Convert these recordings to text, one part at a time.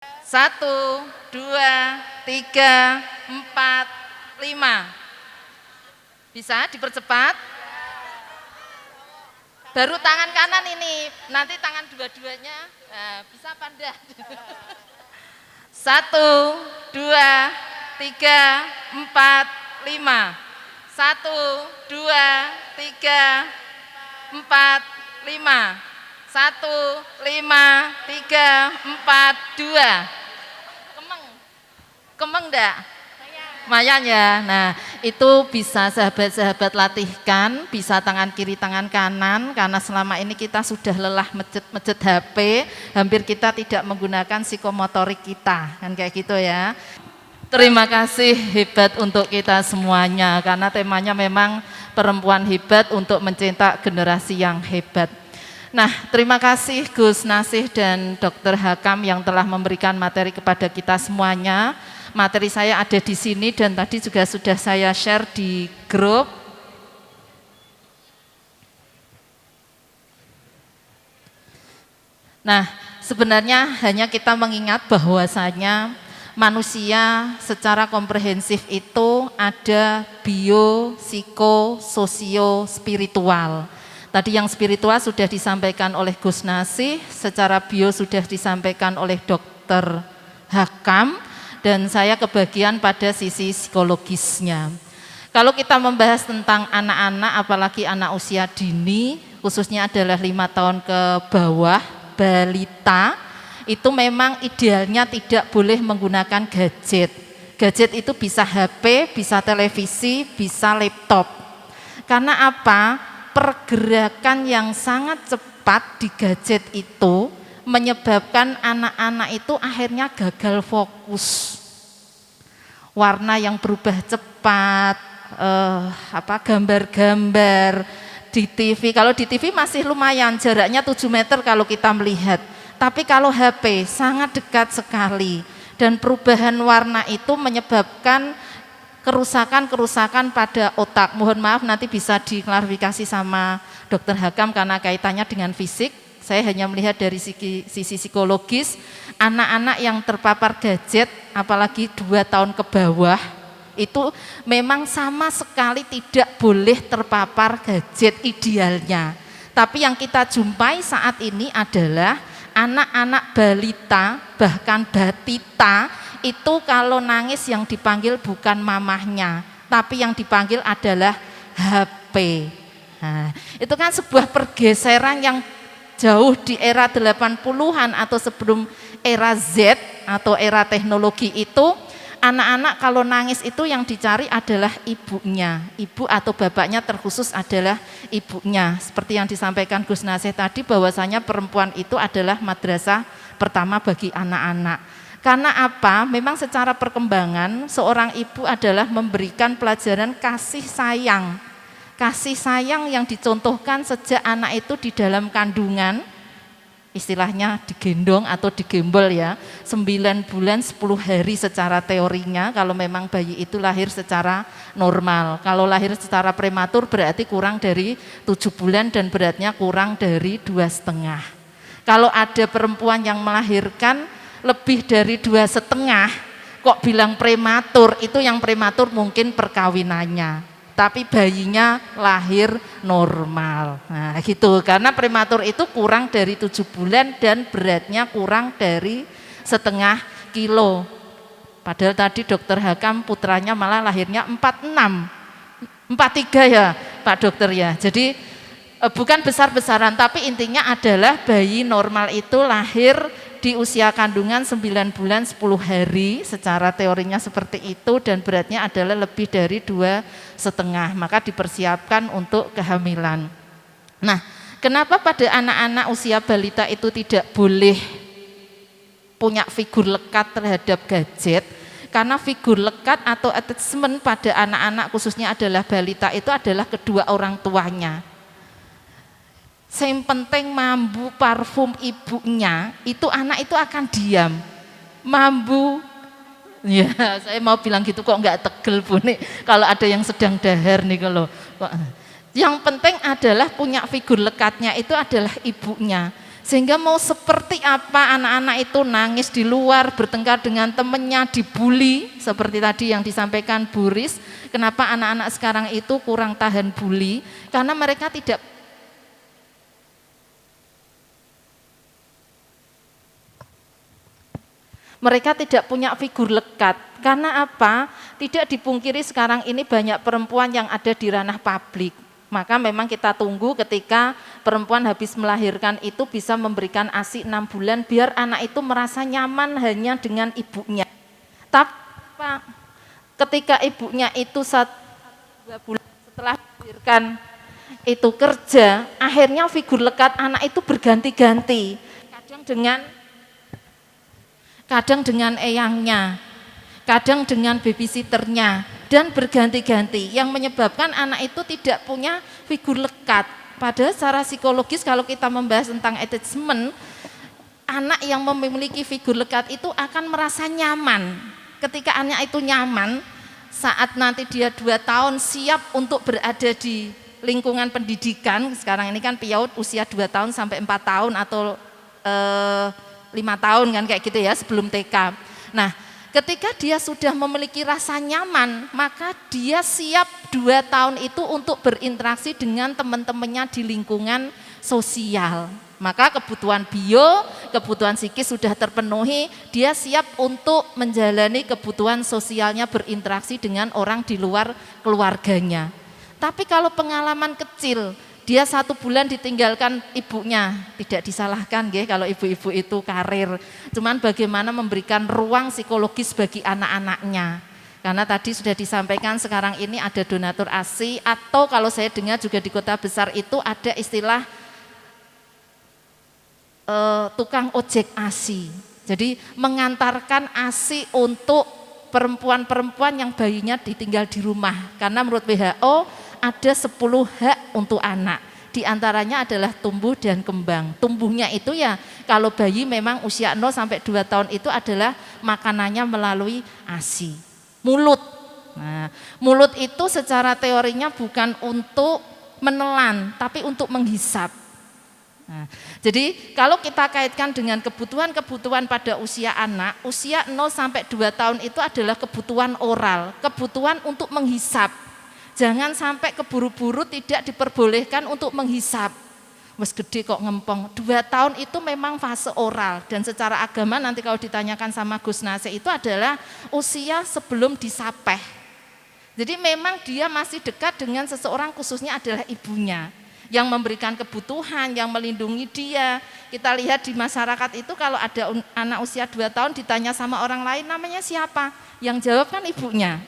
1, 2, 3, 4, 5. Bisa dipercepat? Baru tangan kanan ini, nanti tangan dua-duanya bisa apa enggak? 1, 2, 3, 4, 5. 1, 2, 3, 4, 5. 1, 5, 3, 4, 2. Kemeng enggak? Lumayan ya. Nah, itu bisa sahabat-sahabat latihkan, bisa tangan kiri, tangan kanan, karena selama ini kita sudah lelah mejet HP, hampir kita tidak menggunakan psikomotorik kita, kan kayak gitu ya. Terima kasih, hebat untuk kita semuanya, karena temanya memang perempuan hebat untuk mencetak generasi yang hebat. Nah, terima kasih Gus Nasih dan Dr. Hakam yang telah memberikan materi kepada kita semuanya. Materi saya ada di sini dan tadi juga sudah saya share di grup. Nah, sebenarnya hanya kita mengingat bahwasanya manusia secara komprehensif itu ada bio, psiko, sosio, spiritual. Tadi yang spiritual sudah disampaikan oleh Gus Nasih, secara bio sudah disampaikan oleh Dr. Hakam, dan saya kebagian pada sisi psikologisnya. Kalau kita membahas tentang anak-anak, apalagi anak usia dini, khususnya adalah 5 tahun ke bawah, balita, itu memang idealnya tidak boleh menggunakan gadget. Gadget itu bisa HP, bisa televisi, bisa laptop. Karena apa? Pergerakan yang sangat cepat di gadget itu menyebabkan anak-anak itu akhirnya gagal fokus. Warna yang berubah cepat, gambar-gambar di TV. Kalau di TV masih lumayan, jaraknya 7 meter kalau kita melihat. Tapi kalau HP sangat dekat sekali, dan perubahan warna itu menyebabkan kerusakan-kerusakan pada otak. Mohon maaf nanti bisa diklarifikasi sama Dr. Hakam karena kaitannya dengan fisik. Saya hanya melihat dari sisi psikologis, anak-anak yang terpapar gadget, apalagi 2 tahun ke bawah, itu memang sama sekali tidak boleh terpapar gadget idealnya. Tapi yang kita jumpai saat ini adalah anak-anak balita, bahkan batita, itu kalau nangis yang dipanggil bukan mamahnya, tapi yang dipanggil adalah HP. Nah, itu kan sebuah pergeseran yang jauh di era 80-an atau sebelum era Z atau era teknologi itu, anak-anak kalau nangis itu yang dicari adalah ibunya, ibu atau bapaknya, terkhusus adalah ibunya. Seperti yang disampaikan Gus Nasih tadi, bahwasanya perempuan itu adalah madrasah pertama bagi anak-anak. Karena apa? Memang secara perkembangan seorang ibu adalah memberikan pelajaran kasih sayang. Kasih sayang yang dicontohkan sejak anak itu di dalam kandungan, istilahnya digendong atau digembol ya, 9 bulan 10 hari secara teorinya, kalau memang bayi itu lahir secara normal. Kalau lahir secara prematur berarti kurang dari 7 bulan dan beratnya kurang dari 2,5. Kalau ada perempuan yang melahirkan lebih dari 2,5, kok bilang prematur, itu yang prematur mungkin perkawinannya. Tapi bayinya lahir normal. Nah gitu, karena prematur itu kurang dari 7 bulan dan beratnya kurang dari 0,5 kilo. Padahal tadi Dokter Hakam putranya malah lahirnya 46, 43 ya Pak Dokter ya. Jadi bukan besar-besaran, tapi intinya adalah bayi normal itu lahir di usia kandungan 9 bulan 10 hari, secara teorinya seperti itu, dan beratnya adalah lebih dari 2,5, maka dipersiapkan untuk kehamilan. Nah, kenapa pada anak-anak usia balita itu tidak boleh punya figur lekat terhadap gadget? Karena figur lekat atau attachment pada anak-anak khususnya adalah balita itu adalah kedua orang tuanya. Yang penting mambu parfum ibunya, itu anak itu akan diam. Mambu, ya saya mau bilang gitu kok nggak tegel Bu nih, kalau ada yang sedang dahar nih kalau. Yang penting adalah punya figur lekatnya itu adalah ibunya. Sehingga mau seperti apa anak-anak itu nangis di luar, bertengkar dengan temennya, dibully, seperti tadi yang disampaikan Bu Riz, kenapa anak-anak sekarang itu kurang tahan bully? Karena mereka tidak punya figur lekat. Karena apa? Tidak dipungkiri sekarang ini banyak perempuan yang ada di ranah publik. Maka memang kita tunggu ketika perempuan habis melahirkan itu bisa memberikan ASI 6 bulan biar anak itu merasa nyaman hanya dengan ibunya. Tapi ketika ibunya itu 1-2 bulan setelah melahirkan itu kerja, akhirnya figur lekat anak itu berganti-ganti. Kadang dengan eyangnya, kadang dengan babysitternya, dan berganti-ganti yang menyebabkan anak itu tidak punya figur lekat. Padahal secara psikologis kalau kita membahas tentang attachment, anak yang memiliki figur lekat itu akan merasa nyaman. Ketika anak itu nyaman, saat nanti dia 2 tahun siap untuk berada di lingkungan pendidikan, sekarang ini kan PIAUD usia 2 tahun sampai 4 tahun atau 5 tahun kan kayak gitu ya sebelum TK. Nah, ketika dia sudah memiliki rasa nyaman, maka dia siap 2 tahun itu untuk berinteraksi dengan teman-temannya di lingkungan sosial. Maka kebutuhan bio, kebutuhan psikis sudah terpenuhi, dia siap untuk menjalani kebutuhan sosialnya berinteraksi dengan orang di luar keluarganya. Tapi kalau pengalaman kecil, dia 1 bulan ditinggalkan ibunya, tidak disalahkan ya kalau ibu-ibu itu karir. Cuman bagaimana memberikan ruang psikologis bagi anak-anaknya. Karena tadi sudah disampaikan sekarang ini ada donatur ASI atau kalau saya dengar juga di kota besar itu ada istilah tukang ojek ASI. Jadi mengantarkan ASI untuk perempuan-perempuan yang bayinya ditinggal di rumah. Karena menurut WHO ada 10 hak untuk anak. Di antaranya adalah tumbuh dan kembang. Tumbuhnya itu ya kalau bayi memang usia 0 sampai 2 tahun itu adalah makanannya melalui ASI. Mulut. Nah, mulut itu secara teorinya bukan untuk menelan tapi untuk menghisap. Nah, jadi kalau kita kaitkan dengan kebutuhan-kebutuhan pada usia anak, usia 0 sampai 2 tahun itu adalah kebutuhan oral, kebutuhan untuk menghisap. Jangan sampai keburu-buru tidak diperbolehkan untuk menghisap. Mas gede kok ngempong. 2 tahun itu memang fase oral dan secara agama nanti kalau ditanyakan sama Gus Nasih itu adalah usia sebelum disapeh. Jadi memang dia masih dekat dengan seseorang khususnya adalah ibunya yang memberikan kebutuhan, yang melindungi dia. Kita lihat di masyarakat itu kalau ada anak usia 2 tahun ditanya sama orang lain namanya siapa? Yang jawab kan ibunya.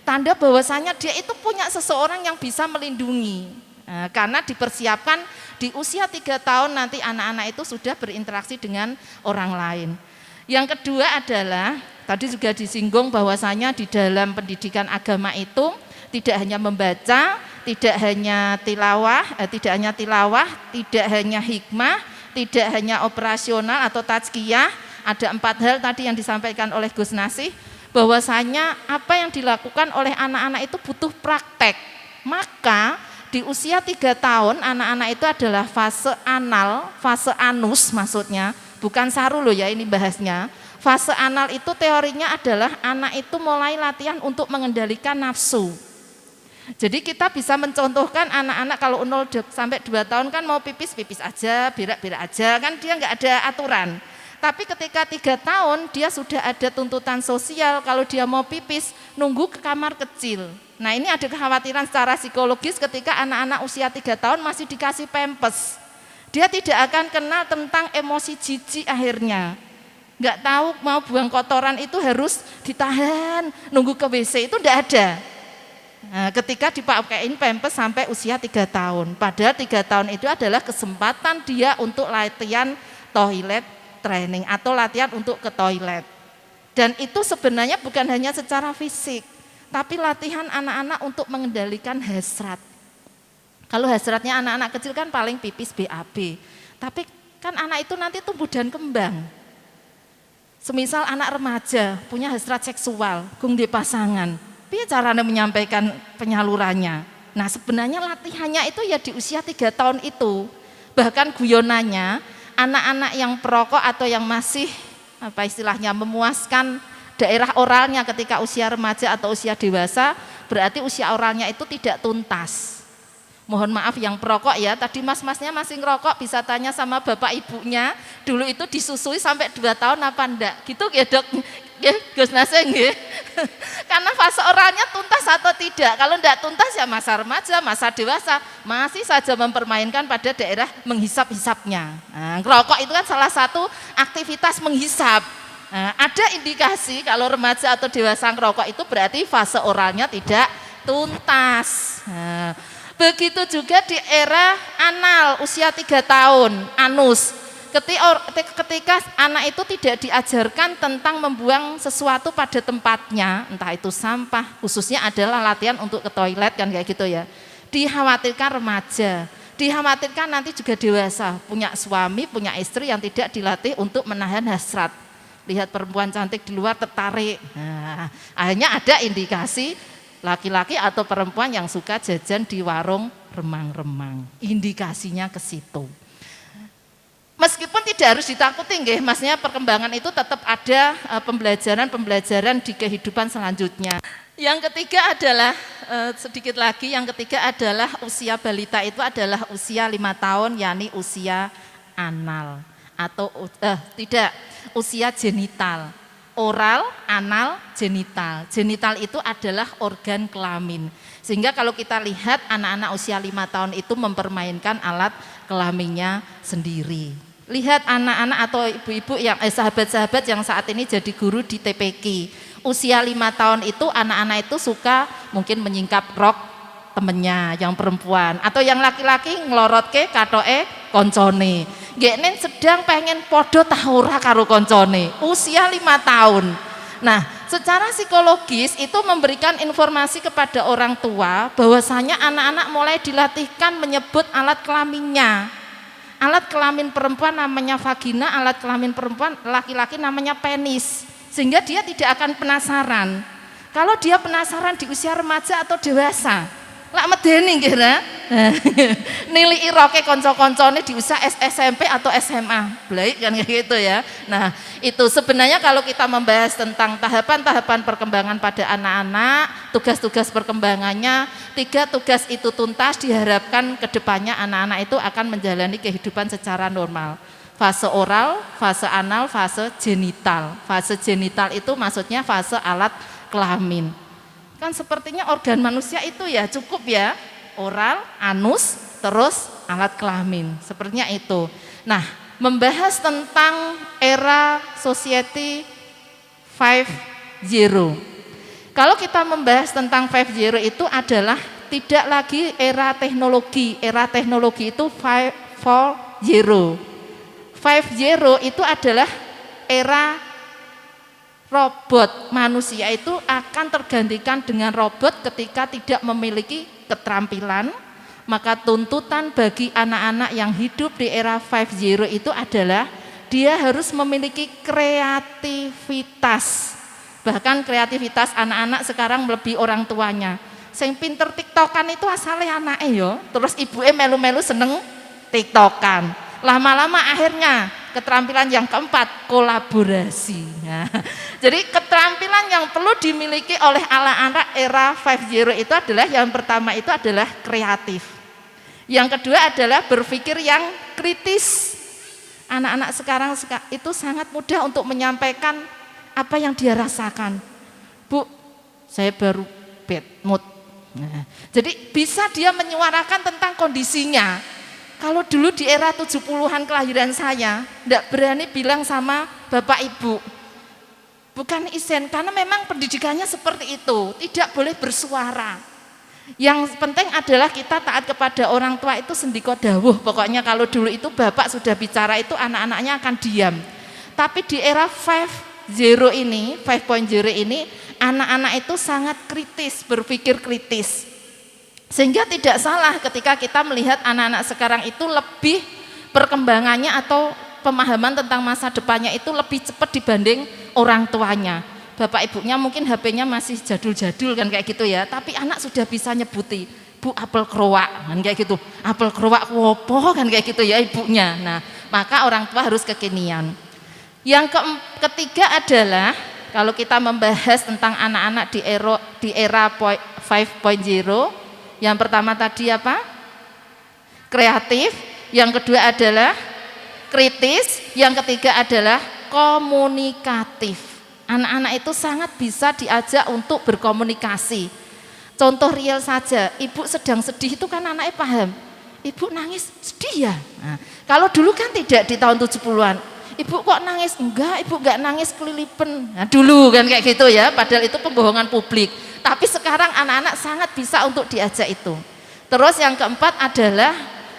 Tanda bahwasanya dia itu punya seseorang yang bisa melindungi. Nah, karena dipersiapkan di usia 3 tahun nanti anak-anak itu sudah berinteraksi dengan orang lain. Yang kedua adalah tadi juga disinggung bahwasanya di dalam pendidikan agama itu tidak hanya membaca, tidak hanya tilawah, tidak hanya hikmah, tidak hanya operasional atau tazkiyah. Ada 4 hal tadi yang disampaikan oleh Gus Nasih, bahwasanya apa yang dilakukan oleh anak-anak itu butuh praktek. Maka di usia 3 tahun anak-anak itu adalah fase anal, fase anus maksudnya, bukan saru loh ya ini bahasnya. Fase anal itu teorinya adalah anak itu mulai latihan untuk mengendalikan nafsu. Jadi kita bisa mencontohkan anak-anak kalau 0 sampai 2 tahun kan mau pipis aja, berak aja, kan dia nggak ada aturan. Tapi ketika 3 tahun dia sudah ada tuntutan sosial, kalau dia mau pipis nunggu ke kamar kecil. Nah ini ada kekhawatiran secara psikologis ketika anak-anak usia 3 tahun masih dikasih pampers. Dia tidak akan kenal tentang emosi jijik akhirnya. Nggak tahu mau buang kotoran itu harus ditahan, nunggu ke WC itu enggak ada. Nah, ketika dipakein pampers sampai usia 3 tahun, padahal 3 tahun itu adalah kesempatan dia untuk latihan toilet training atau latihan untuk ke toilet. Dan itu sebenarnya bukan hanya secara fisik, tapi latihan anak-anak untuk mengendalikan hasrat. Kalau hasratnya anak-anak kecil kan paling pipis BAB, tapi kan anak itu nanti tumbuh dan kembang. Semisal anak remaja punya hasrat seksual, gung di pasangan, dia caranya menyampaikan penyalurannya. Nah sebenarnya latihannya itu ya di usia 3 tahun itu. Bahkan guyonannya Anak-anak yang perokok atau yang masih apa istilahnya memuaskan daerah oralnya ketika usia remaja atau usia dewasa, berarti usia oralnya itu tidak tuntas. Mohon maaf yang perokok ya, tadi mas-masnya masih ngerokok bisa tanya sama bapak ibunya, dulu itu disusui sampai 2 tahun apa enggak, gitu ya dok, ya Gus Naseng ya. Karena fase oralnya tuntas atau tidak, kalau enggak tuntas ya masa remaja, masa dewasa, masih saja mempermainkan pada daerah menghisap-hisapnya. Nah, ngerokok itu kan salah satu aktivitas menghisap. Nah, ada indikasi kalau remaja atau dewasa ngerokok itu berarti fase oralnya tidak tuntas. Nah, begitu juga di era anal usia 3 tahun, anus. Ketika anak itu tidak diajarkan tentang membuang sesuatu pada tempatnya, entah itu sampah, khususnya adalah latihan untuk ke toilet kan kayak gitu ya. Dikhawatirkan remaja, dikhawatirkan nanti juga dewasa, punya suami, punya istri yang tidak dilatih untuk menahan hasrat. Lihat perempuan cantik di luar tertarik. Nah, akhirnya ada indikasi laki-laki atau perempuan yang suka jajan di warung remang-remang. Indikasinya ke situ. Meskipun tidak harus ditakuti nggih, maksudnya perkembangan itu tetap ada pembelajaran-pembelajaran di kehidupan selanjutnya. Yang ketiga adalah sedikit lagi, yang ketiga adalah usia balita itu adalah usia 5 tahun, yakni usia anal atau tidak, usia genital. Oral, anal, genital. Genital itu adalah organ kelamin. Sehingga kalau kita lihat anak-anak usia 5 tahun itu mempermainkan alat kelaminnya sendiri. Lihat anak-anak atau ibu-ibu yang sahabat-sahabat yang saat ini jadi guru di TPQ. Usia 5 tahun itu anak-anak itu suka mungkin menyingkap rok temennya yang perempuan atau yang laki-laki ngelorotke katoke koncone. Genen sedang pengen podo tahura karo koncone, usia 5 tahun. Nah, secara psikologis itu memberikan informasi kepada orang tua bahwasanya anak-anak mulai dilatihkan menyebut alat kelaminnya. Alat kelamin perempuan namanya vagina, alat kelamin perempuan laki-laki namanya penis. Sehingga dia tidak akan penasaran. Kalau dia penasaran di usia remaja atau dewasa, lak medeni nggih ra. Niliki roke kanca-kancane di usia SMP atau SMA. Blaik kan kayak gitu ya. Nah, itu sebenarnya kalau kita membahas tentang tahapan-tahapan perkembangan pada anak-anak, tugas-tugas perkembangannya, 3 tugas itu tuntas, diharapkan kedepannya anak-anak itu akan menjalani kehidupan secara normal. Fase oral, fase anal, fase genital. Fase genital itu maksudnya fase alat kelamin. Kan sepertinya organ manusia itu ya cukup ya, oral, anus, terus alat kelamin, sepertinya itu. Nah, membahas tentang era society 5.0. Kalau kita membahas tentang 5.0 itu adalah tidak lagi era teknologi itu 4.0. 5.0 itu adalah era robot. Manusia itu akan tergantikan dengan robot ketika tidak memiliki keterampilan. Maka tuntutan bagi anak-anak yang hidup di era 5.0 itu adalah dia harus memiliki kreativitas. Bahkan kreativitas anak-anak sekarang melebihi orang tuanya. Sing pinter tiktokan itu asalnya anaknya yo, terus ibunya melu-melu seneng tiktokan. Lama-lama akhirnya keterampilan yang keempat, kolaborasi. Nah, jadi keterampilan yang perlu dimiliki oleh anak-anak era 5.0 itu adalah yang pertama itu adalah kreatif. Yang kedua adalah berpikir yang kritis. Anak-anak sekarang itu sangat mudah untuk menyampaikan apa yang dia rasakan. Bu, saya baru bad mood. Nah, jadi bisa dia menyuarakan tentang kondisinya. Kalau dulu di era 70-an kelahiran saya, tidak berani bilang sama bapak ibu. Bukan isen, karena memang pendidikannya seperti itu, tidak boleh bersuara. Yang penting adalah kita taat kepada orang tua itu sendiko dawuh. Pokoknya kalau dulu itu bapak sudah bicara itu anak-anaknya akan diam. Tapi di era 5.0 ini, anak-anak itu sangat kritis, berpikir kritis. Sehingga tidak salah ketika kita melihat anak-anak sekarang itu lebih perkembangannya atau pemahaman tentang masa depannya itu lebih cepat dibanding orang tuanya. Bapak ibunya mungkin HP-nya masih jadul-jadul kan kayak gitu ya, tapi anak sudah bisa nyebuti ibu apel kerowak kan kayak gitu, apel kerowak wopo kan kayak gitu ya ibunya. Nah maka orang tua harus kekinian. Yang ketiga adalah kalau kita membahas tentang anak-anak di era 5.0, yang pertama tadi apa? Kreatif, yang kedua adalah kritis, yang ketiga adalah komunikatif. Anak-anak itu sangat bisa diajak untuk berkomunikasi. Contoh real saja, ibu sedang sedih itu kan anaknya paham. Ibu nangis sedih ya. Nah, kalau dulu kan tidak di tahun 70-an. Ibu kok nangis? Enggak, ibu enggak nangis kelilipen. Nah, dulu kan kayak gitu ya, padahal itu pembohongan publik. Tapi sekarang anak-anak sangat bisa untuk diajak itu. Terus yang keempat adalah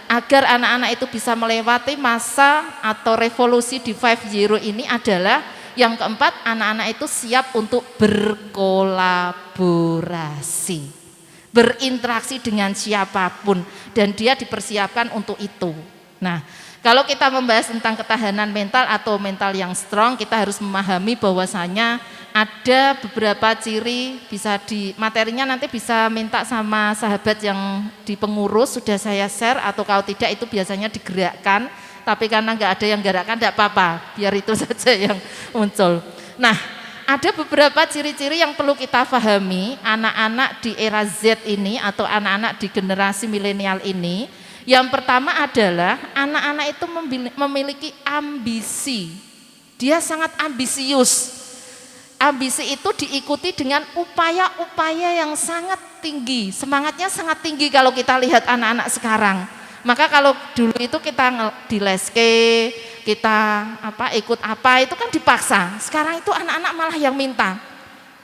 agar anak-anak itu bisa melewati masa atau revolusi di 5.0 ini adalah yang keempat, anak-anak itu siap untuk berkolaborasi, berinteraksi dengan siapapun, dan dia dipersiapkan untuk itu. Nah, kalau kita membahas tentang ketahanan mental atau mental yang strong, kita harus memahami bahwasanya ada beberapa ciri, bisa di materinya nanti bisa minta sama sahabat yang di pengurus, sudah saya share, atau kalau tidak itu biasanya digerakkan, tapi karena nggak ada yang gerakkan tidak apa-apa, biar itu saja yang muncul. Nah, ada beberapa ciri-ciri yang perlu kita pahami anak-anak di era Z ini atau anak-anak di generasi milenial ini. Yang pertama adalah anak-anak itu memiliki ambisi. Dia sangat ambisius. Ambisi itu diikuti dengan upaya-upaya yang sangat tinggi. Semangatnya sangat tinggi kalau kita lihat anak-anak sekarang. Maka kalau dulu itu kita di leske, kita ikut apa itu kan dipaksa. Sekarang itu anak-anak malah yang minta.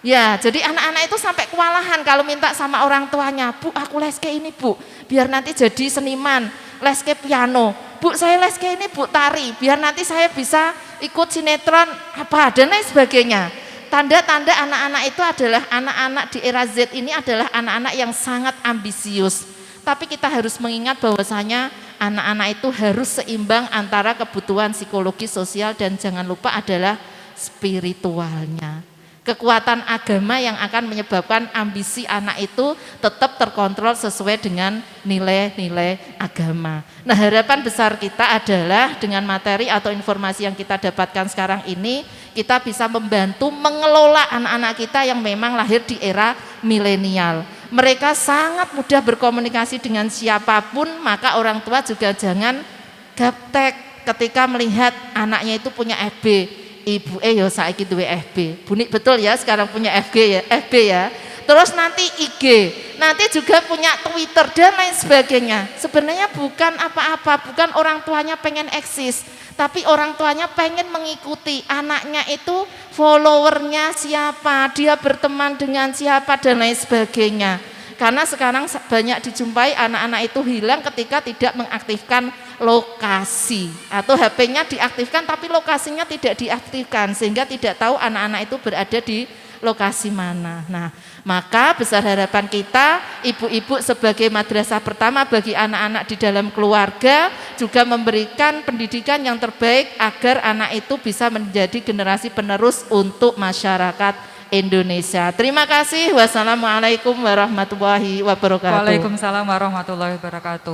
Ya, jadi anak-anak itu sampai kewalahan kalau minta sama orang tuanya, Bu, aku leske ini Bu, biar nanti jadi seniman, leske piano. Bu, saya leske ini Bu, tari, biar nanti saya bisa ikut sinetron apa dan lain sebagainya. Tanda-tanda anak-anak itu adalah anak-anak di era Z ini adalah anak-anak yang sangat ambisius. Tapi kita harus mengingat bahwasanya anak-anak itu harus seimbang antara kebutuhan psikologi, sosial, dan jangan lupa adalah spiritualnya. Kekuatan agama yang akan menyebabkan ambisi anak itu tetap terkontrol sesuai dengan nilai-nilai agama. Nah, harapan besar kita adalah dengan materi atau informasi yang kita dapatkan sekarang ini, kita bisa membantu mengelola anak-anak kita yang memang lahir di era milenial. Mereka sangat mudah berkomunikasi dengan siapapun, maka orang tua juga jangan gaptek ketika melihat anaknya itu punya FB. Ibu yo saiki duwe FB. Bunik betul ya sekarang punya FB ya. Terus nanti IG, nanti juga punya Twitter dan lain sebagainya. Sebenarnya bukan apa-apa, bukan orang tuanya pengen eksis, tapi orang tuanya pengen mengikuti anaknya itu followernya siapa, dia berteman dengan siapa dan lain sebagainya. Karena sekarang banyak dijumpai anak-anak itu hilang ketika tidak mengaktifkan lokasi atau HP-nya diaktifkan tapi lokasinya tidak diaktifkan sehingga tidak tahu anak-anak itu berada di lokasi mana. Nah, maka besar harapan kita ibu-ibu sebagai madrasah pertama bagi anak-anak di dalam keluarga juga memberikan pendidikan yang terbaik agar anak itu bisa menjadi generasi penerus untuk masyarakat Indonesia. Terima kasih. Wassalamualaikum warahmatullahi wabarakatuh. Waalaikumsalam warahmatullahi wabarakatuh.